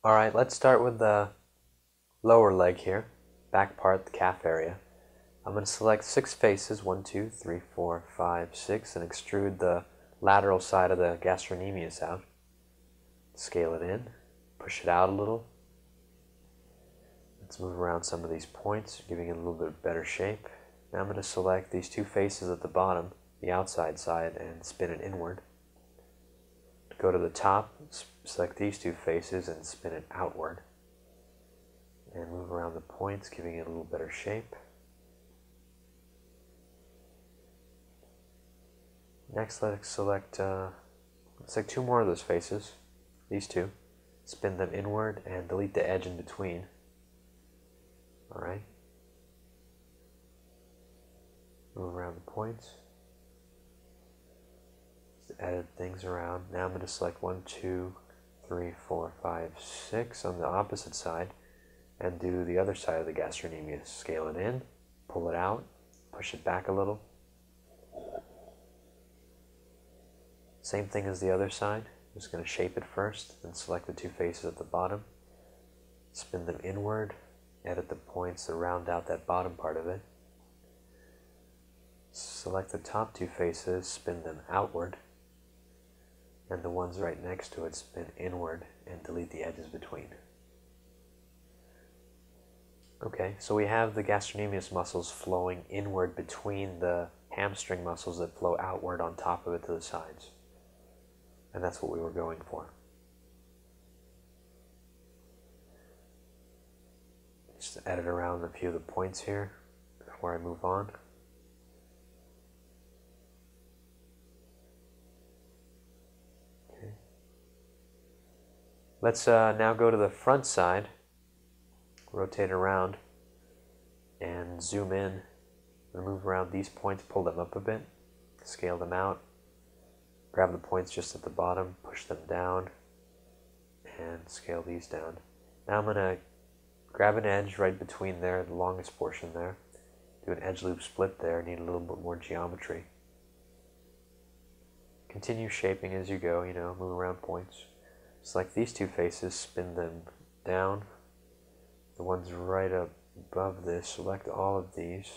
Alright, let's start with the lower leg here, back part, the calf area. I'm going to select 6 faces, 1, 2, 3, 4, 5, 6, and extrude the lateral side of the gastrocnemius out. Scale it in, push it out a little. Let's move around some of these points, giving it a little bit better shape. Now I'm going to select these 2 faces at the bottom, the outside side, and spin it inward. Go to the top, select these 2 faces and spin it outward. And move around the points, giving it a little better shape. Next, let's select 2 more of those faces, these 2. Spin them inward and delete the edge in between. Alright. Move around the points. Edit things around. Now I'm going to select 1, 2, 3, 4, 5, 6 on the opposite side and do the other side of the gastrocnemius. Scale it in, pull it out, push it back a little. Same thing as the other side. I'm just going to shape it first, then select the 2 faces at the bottom, spin them inward, edit the points to round out that bottom part of it. Select the top 2 faces, spin them outward, and the ones right next to it spin inward and delete the edges between. Okay, so we have the gastrocnemius muscles flowing inward between the hamstring muscles that flow outward on top of it to the sides. And that's what we were going for. Just edit around a few of the points here before I move on. Let's now go to the front side, rotate around, and zoom in, and move around these points, pull them up a bit, scale them out, grab the points just at the bottom, push them down, and scale these down. Now I'm going to grab an edge right between there, the longest portion there, do an edge loop split there, need a little bit more geometry. Continue shaping as you go, move around points. Select these 2 faces, spin them down. The ones right above this, select all of these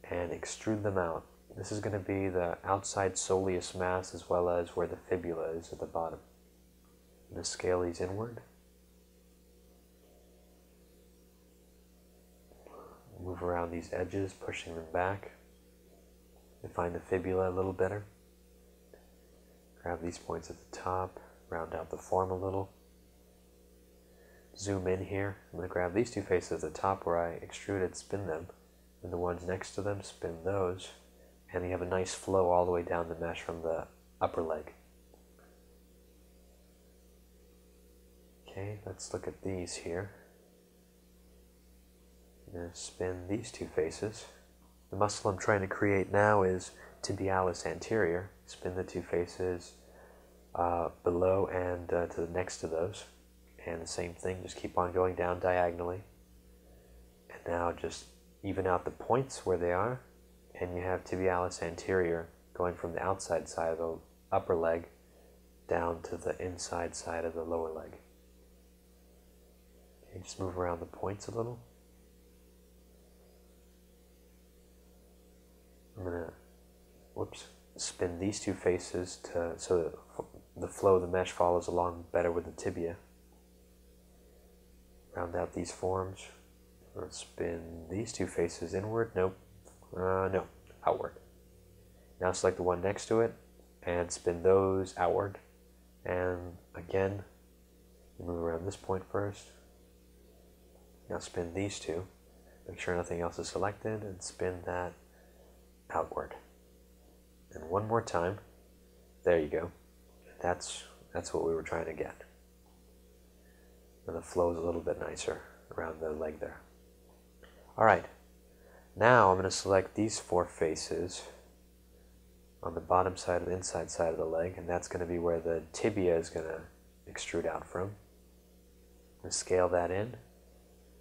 and extrude them out. This is going to be the outside soleus mass as well as where the fibula is at the bottom. I'm going to scale these inward. Move around these edges, pushing them back. Define the fibula a little better. Grab these points at the top. Round out the form a little. Zoom in here. I'm going to grab these 2 faces at the top where I extruded, spin them, and the ones next to them, spin those, and you have a nice flow all the way down the mesh from the upper leg. Okay, let's look at these here. I'm going to spin these 2 faces. The muscle I'm trying to create now is tibialis anterior. Spin the 2 faces below and to the next to those, and the same thing, just keep on going down diagonally, and now just even out the points where they are, and you have tibialis anterior going from the outside side of the upper leg down to the inside side of the lower leg. Okay, just move around the points a little. I'm going to spin these 2 faces so that the flow of the mesh follows along better with the tibia. Round out these forms. Or spin these 2 faces inward. Nope. No. Outward. Now select the one next to it and spin those outward. And again, move around this point first. Now spin these 2. Make sure nothing else is selected and spin that outward. And one more time. There you go. That's what we were trying to get. And the flow is a little bit nicer around the leg there. Alright, now I'm going to select these 4 faces on the bottom side and inside side of the leg, and that's going to be where the tibia is going to extrude out from. I'm going to scale that in,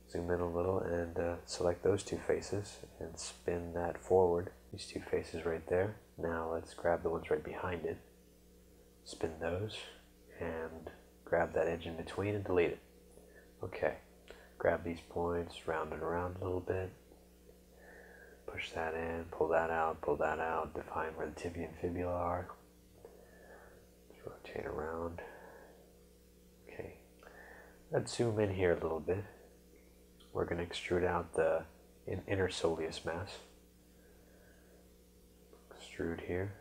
zoom in a little, and select those 2 faces and spin that forward. These 2 faces right there. Now let's grab the ones right behind it, spin those, and grab that edge in between and delete it. Okay, grab these points, round it around a little bit, push that in, pull that out, define where the tibia and fibula are. Let's rotate around. Okay, let's zoom in here a little bit. We're going to extrude out the inner soleus mass. Extrude here.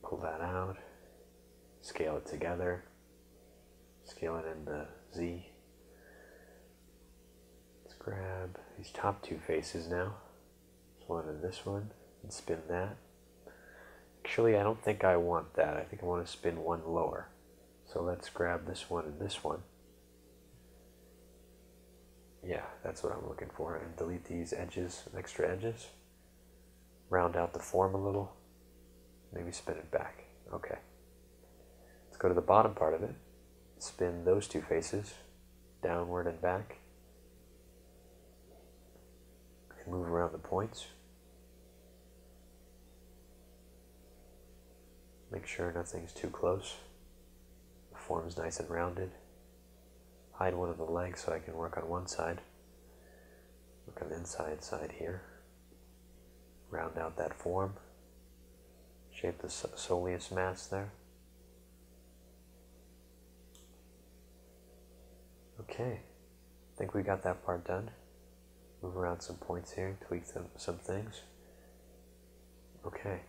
Pull that out. Scale it together. Scale it in the Z. Let's grab these top two faces now. This one and this one, and spin that. Actually, I don't think I want that. I think I want to spin one lower. So let's grab this one and this one. Yeah, that's what I'm looking for. And delete these edges, extra edges. Round out the form a little. Maybe spin it back. Okay. Let's go to the bottom part of it. Spin those two faces downward and back. And move around the points. Make sure nothing's too close. The form's nice and rounded. Hide one of the legs so I can work on one side. Work on the inside side here. Round out that form. Shape the soleus mass there. Okay, I think we got that part done. Move around some points here, tweak some things. Okay.